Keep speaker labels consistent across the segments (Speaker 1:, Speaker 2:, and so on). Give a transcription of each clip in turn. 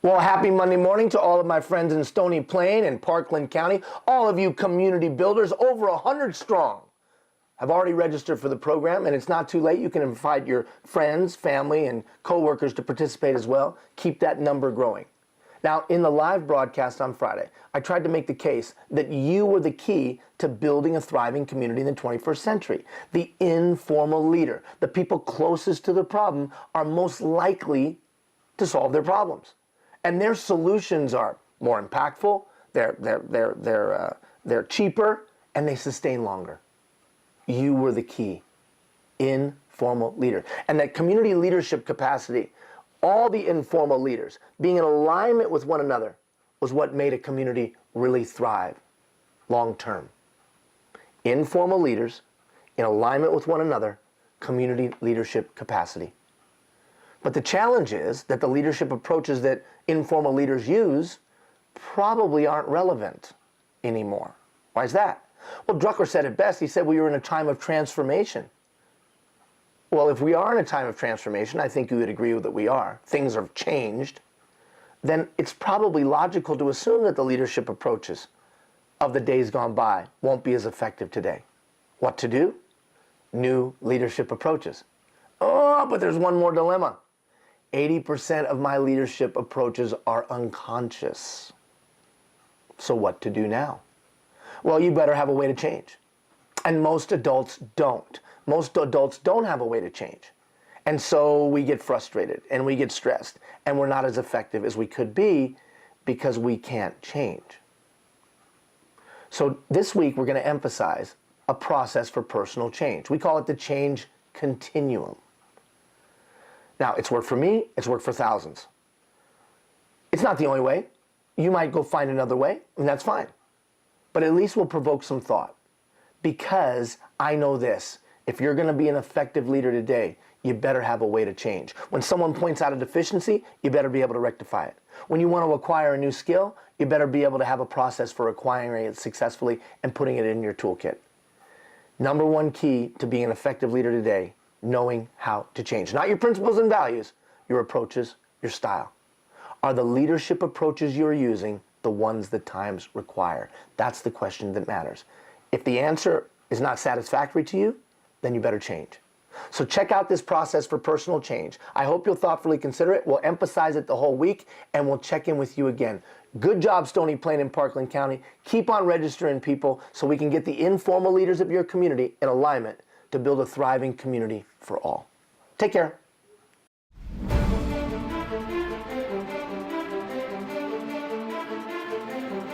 Speaker 1: Well, happy Monday morning to all of my friends in Stony Plain and Parkland County. All of you community builders, over 100 strong, have already registered for the program, and it's not too late. You can invite your friends, family, and coworkers to participate as well. Keep that number growing. Now, in the live broadcast on Friday, I tried to make the case that you were the key to building a thriving community in the 21st century. The informal leader, the people closest to the problem, are most likely to solve their problems. And their solutions are more impactful, they're cheaper, and they sustain longer. You were the key, informal leader. And that community leadership capacity, all the informal leaders being in alignment with one another, was what made a community really thrive long term. Informal leaders in alignment with one another, community leadership capacity. But the challenge is that the leadership approaches that informal leaders use probably aren't relevant anymore. Why is that? Well, Drucker said it best. He said we were in a time of transformation. Well, if we are in a time of transformation, I think you would agree that we are. Things have changed. Then it's probably logical to assume that the leadership approaches of the days gone by won't be as effective today. What to do? New leadership approaches. Oh, but there's one more dilemma. 80% of my leadership approaches are unconscious. So what to do now? Well, you better have a way to change. And most adults don't. Most adults don't have a way to change. And so we get frustrated and we get stressed and we're not as effective as we could be because we can't change. So this week we're going to emphasize a process for personal change. We call it the change continuum. Now, it's worked for me, it's worked for thousands. It's not the only way. You might go find another way, and that's fine. But at least we'll provoke some thought. Because I know this, if you're going to be an effective leader today, you better have a way to change. When someone points out a deficiency, you better be able to rectify it. When you want to acquire a new skill, you better be able to have a process for acquiring it successfully and putting it in your toolkit. Number one key to being an effective leader today: knowing how to change. Not your principles and values, your approaches, your style. Are the leadership approaches you're using the ones that times require? That's the question that matters. If the answer is not satisfactory to you, then you better change. So check out this process for personal change. I hope you'll thoughtfully consider it. We'll emphasize it the whole week, and we'll check in with you again. Good job, Stony Plain and Parkland County. Keep on registering people so we can get the informal leaders of your community in alignment to build a thriving community for all. Take care.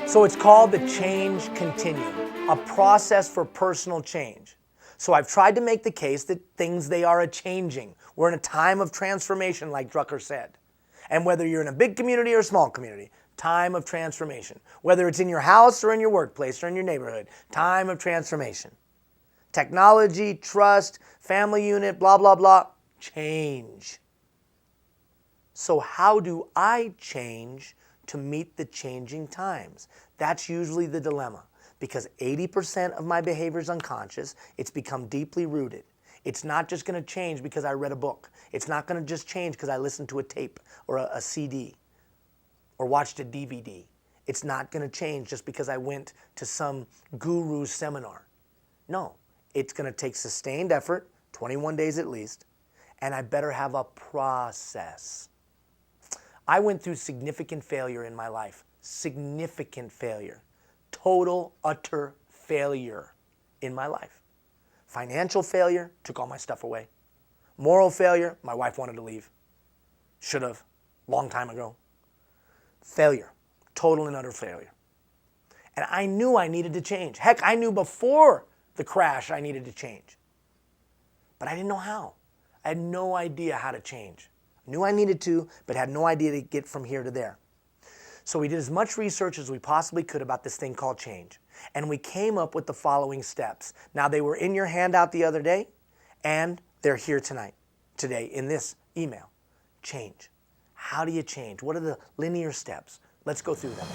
Speaker 2: So it's called the change continuum, a process for personal change. So I've tried to make the case that things, they are a-changing. We're in a time of transformation, like Drucker said. And whether you're in a big community or a small community, time of transformation. Whether it's in your house or in your workplace or in your neighborhood, time of transformation. Technology, trust, family unit, blah, blah, blah, change. So how do I change to meet the changing times? That's usually the dilemma, because 80% of my behavior is unconscious. It's become deeply rooted. It's not just going to change because I read a book. It's not going to just change because I listened to a tape or a CD or watched a DVD. It's not going to change just because I went to some guru seminar. No. It's going to take sustained effort, 21 days at least, and I better have a process. I went through significant failure in my life. Significant failure. Total, utter failure in my life. Financial failure, took all my stuff away. Moral failure, my wife wanted to leave. Should have, long time ago. Failure. Total and utter failure. And I knew I needed to change. Heck, I knew before the crash I needed to change. But I didn't know how. I had no idea how to change. I knew I needed to, but had no idea to get from here to there. So we did as much research as we possibly could about this thing called change. And we came up with the following steps. Now, they were in your handout the other day, and they're here today in this email. Change. How do you change? What are the linear steps? Let's go through them.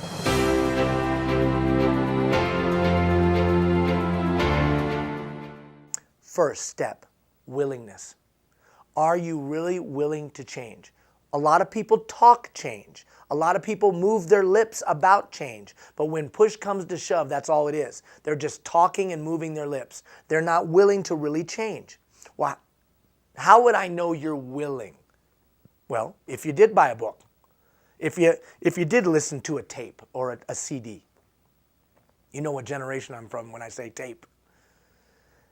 Speaker 2: First step, willingness. Are you really willing to change? A lot of people talk change. A lot of people move their lips about change. But when push comes to shove, that's all it is. They're just talking and moving their lips. They're not willing to really change. Well, how would I know you're willing? Well, if you did buy a book, if you did listen to a tape or a CD, you know what generation I'm from when I say tape.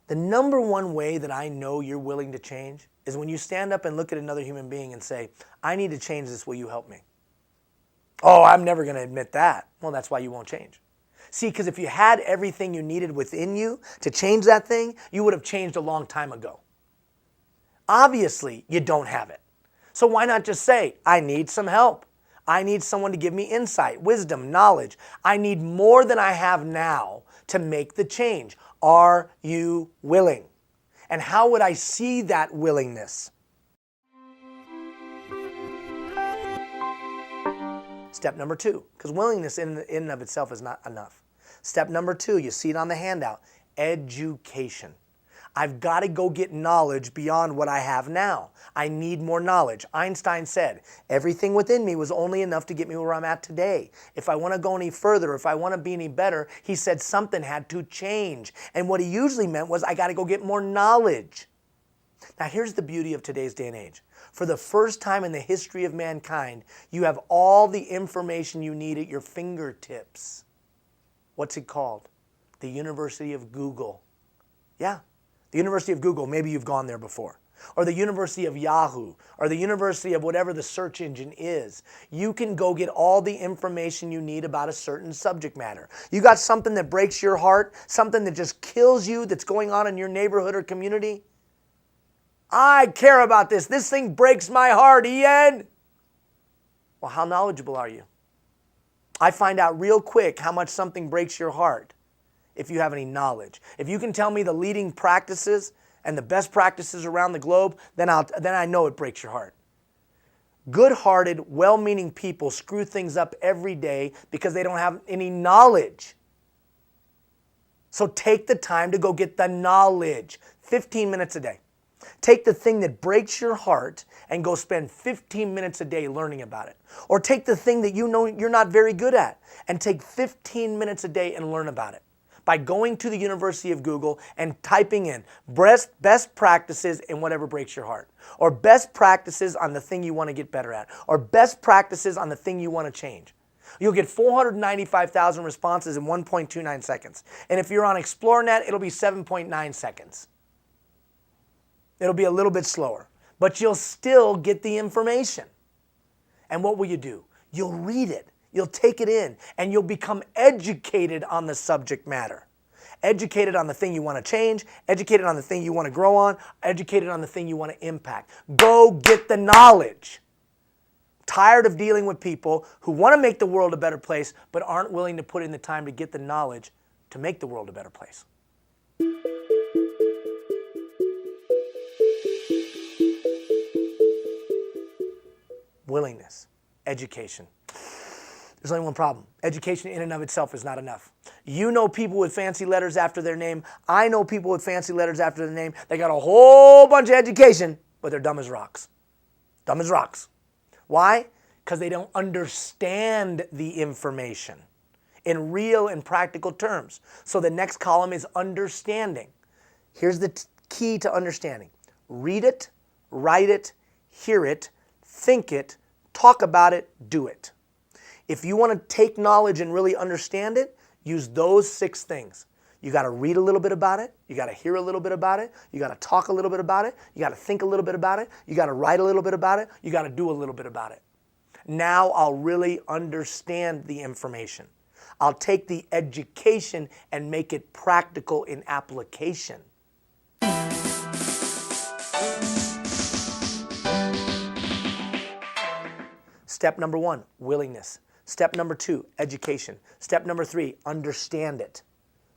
Speaker 2: The number one way that I know you're willing to change is when you stand up and look at another human being and say, I need to change this, will you help me? Oh, I'm never going to admit that. Well, that's why you won't change. See, because if you had everything you needed within you to change that thing, you would have changed a long time ago. Obviously, you don't have it. So why not just say, I need some help. I need someone to give me insight, wisdom, knowledge. I need more than I have now to make the change. Are you willing? And how would I see that willingness? Step number 2, because willingness in and of itself is not enough. Step number 2, you see it on the handout, education. I've got to go get knowledge beyond what I have now. I need more knowledge. Einstein said, everything within me was only enough to get me where I'm at today. If I want to go any further, if I want to be any better, he said something had to change. And what he usually meant was, I got to go get more knowledge. Now here's the beauty of today's day and age. For the first time in the history of mankind, you have all the information you need at your fingertips. What's it called? The University of Google. Yeah, the University of Google, maybe you've gone there before. Or the University of Yahoo, or the University of whatever the search engine is. You can go get all the information you need about a certain subject matter. You got something that breaks your heart, something that just kills you that's going on in your neighborhood or community. I care about this. This thing breaks my heart, Ian. Well, how knowledgeable are you? I find out real quick how much something breaks your heart if you have any knowledge. If you can tell me the leading practices and the best practices around the globe, then I know it breaks your heart. Good-hearted, well-meaning people screw things up every day because they don't have any knowledge. So take the time to go get the knowledge. 15 minutes a day. Take the thing that breaks your heart and go spend 15 minutes a day learning about it. Or take the thing that you know you're not very good at and take 15 minutes a day and learn about it. By going to the University of Google and typing in best practices in whatever breaks your heart. Or best practices on the thing you want to get better at. Or best practices on the thing you want to change. You'll get 495,000 responses in 1.29 seconds. And if you're on ExploreNet, it'll be 7.9 seconds. It'll be a little bit slower, but you'll still get the information. And what will you do? You'll read it, you'll take it in, and you'll become educated on the subject matter. Educated on the thing you want to change, educated on the thing you want to grow on, educated on the thing you want to impact. Go get the knowledge. Tired of dealing with people who want to make the world a better place, but aren't willing to put in the time to get the knowledge to make the world a better place. Willingness, education. There's only one problem. Education in and of itself is not enough. You know people with fancy letters after their name. I know people with fancy letters after their name. They got a whole bunch of education, but they're dumb as rocks. Dumb as rocks. Why? Because they don't understand the information in real and practical terms. So the next column is understanding. Here's the key to understanding. Read it, write it, hear it, think it, talk about it, do it. If you want to take knowledge and really understand it, use those 6 things. You got to read a little bit about it. You got to hear a little bit about it. You got to talk a little bit about it. You got to think a little bit about it. You got to write a little bit about it. You got to do a little bit about it. Now I'll really understand the information. I'll take the education and make it practical in application. Step number 1, willingness. Step number 2, education. Step number 3, understand it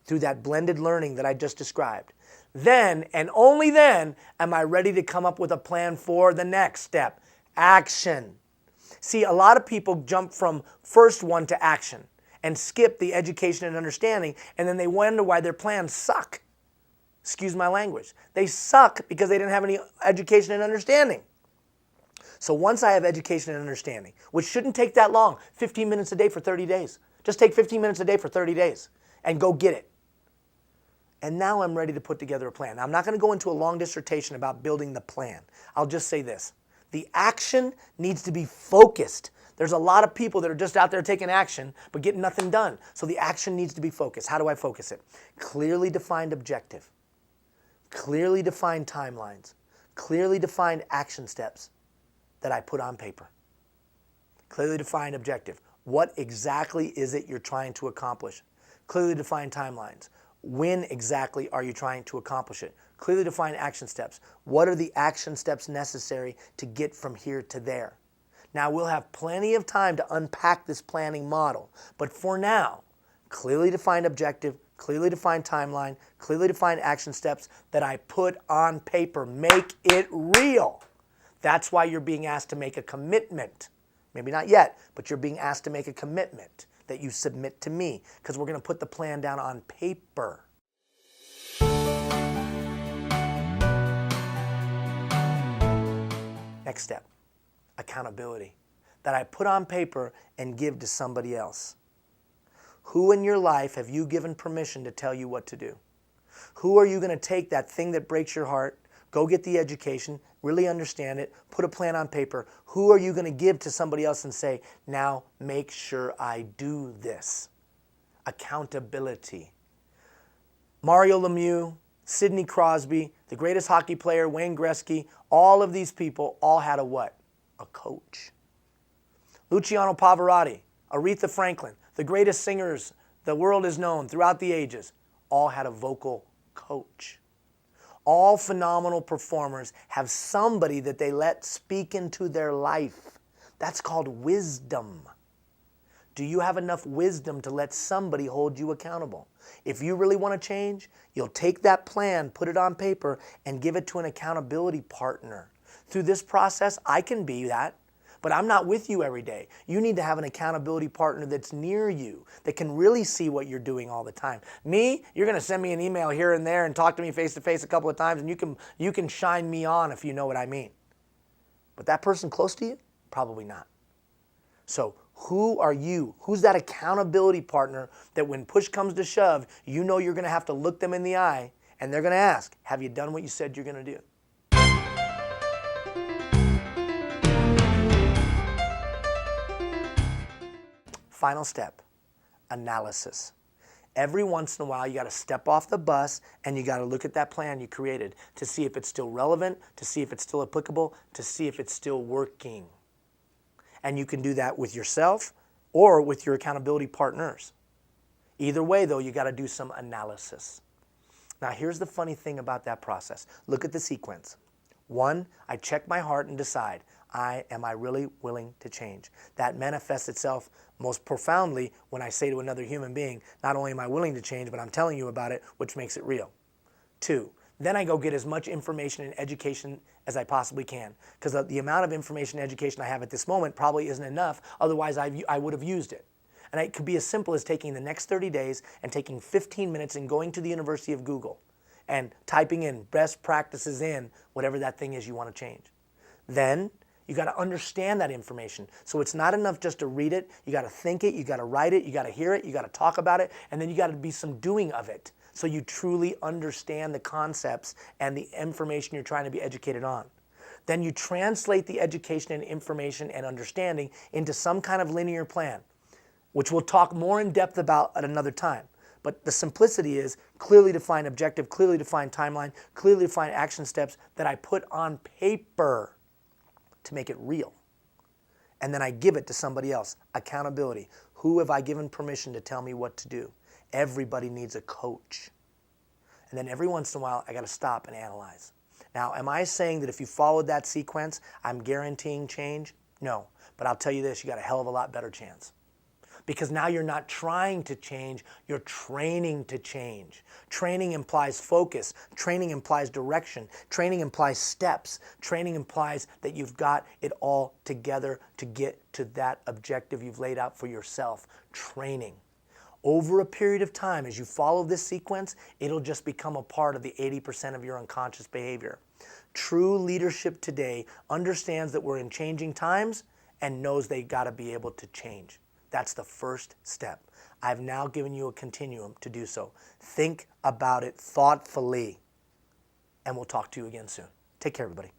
Speaker 2: through that blended learning that I just described. Then, and only then, am I ready to come up with a plan for the next step, action. See, a lot of people jump from first one to action and skip the education and understanding, and then they wonder why their plans suck. Excuse my language. They suck because they didn't have any education and understanding. So once I have education and understanding, which shouldn't take that long, 15 minutes a day for 30 days. Just take 15 minutes a day for 30 days and go get it. And now I'm ready to put together a plan. Now, I'm not going to go into a long dissertation about building the plan. I'll just say this. The action needs to be focused. There's a lot of people that are just out there taking action but getting nothing done. So the action needs to be focused. How do I focus it? Clearly defined objective. Clearly defined timelines. Clearly defined action steps that I put on paper. Clearly defined objective. What exactly is it you're trying to accomplish? Clearly defined timelines. When exactly are you trying to accomplish it? Clearly defined action steps. What are the action steps necessary to get from here to there? Now, we'll have plenty of time to unpack this planning model, but for now, clearly defined objective, clearly defined timeline, clearly defined action steps that I put on paper. Make it real. That's why you're being asked to make a commitment. Maybe not yet, but you're being asked to make a commitment that you submit to me, because we're going to put the plan down on paper. Next step, accountability, that I put on paper and give to somebody else. Who in your life have you given permission to tell you what to do? Who are you going to take that thing that breaks your heart, go get the education, really understand it, put a plan on paper? Who are you going to give to somebody else and say, now make sure I do this? Accountability. Mario Lemieux, Sidney Crosby, the greatest hockey player, Wayne Gretzky, all of these people all had a what? A coach. Luciano Pavarotti, Aretha Franklin, the greatest singers the world has known throughout the ages, all had a vocal coach. All phenomenal performers have somebody that they let speak into their life. That's called wisdom. Do you have enough wisdom to let somebody hold you accountable? If you really want to change, you'll take that plan, put it on paper, and give it to an accountability partner. Through this process, I can be that, but I'm not with you every day. You need to have an accountability partner that's near you, that can really see what you're doing all the time. Me, you're going to send me an email here and there and talk to me face to face a couple of times, and you can shine me on if you know what I mean. But that person close to you? Probably not. So who are you? Who's that accountability partner that when push comes to shove, you know you're going to have to look them in the eye and they're going to ask, have you done what you said you're going to do? Final step, analysis. Every once in a while, you got to step off the bus and you got to look at that plan you created to see if it's still relevant, to see if it's still applicable, to see if it's still working. And you can do that with yourself or with your accountability partners. Either way, though, you got to do some analysis. Now, here's the funny thing about that process. Look at the sequence. 1, I check my heart and decide, am I really willing to change? That manifests itself most profoundly when I say to another human being, not only am I willing to change, but I'm telling you about it, which makes it real. 2, then I go get as much information and education as I possibly can, because the amount of information and education I have at this moment probably isn't enough, otherwise I would have used it. And it could be as simple as taking the next 30 days and taking 15 minutes and going to the University of Google and typing in best practices in whatever that thing is you want to change. Then you got to understand that information. So it's not enough just to read it. You got to think it, you got to write it, you got to hear it, you got to talk about it, and then you got to be some doing of it so you truly understand the concepts and the information you're trying to be educated on. Then you translate the education and information and understanding into some kind of linear plan, which we'll talk more in depth about at another time. But the simplicity is clearly defined objective, clearly defined timeline, clearly defined action steps that I put on paper to make it real. And then I give it to somebody else. Accountability. Who have I given permission to tell me what to do? Everybody needs a coach. And then every once in a while, I got to stop and analyze. Now, am I saying that if you followed that sequence, I'm guaranteeing change? No. But I'll tell you this, you got a hell of a lot better chance. Because now you're not trying to change, you're training to change. Training implies focus. Training implies direction. Training implies steps. Training implies that you've got it all together to get to that objective you've laid out for yourself. Training. Over a period of time, as you follow this sequence, it'll just become a part of the 80% of your unconscious behavior. True leadership today understands that we're in changing times and knows they got to be able to change. That's the first step. I've now given you a continuum to do so. Think about it thoughtfully, and we'll talk to you again soon. Take care, everybody.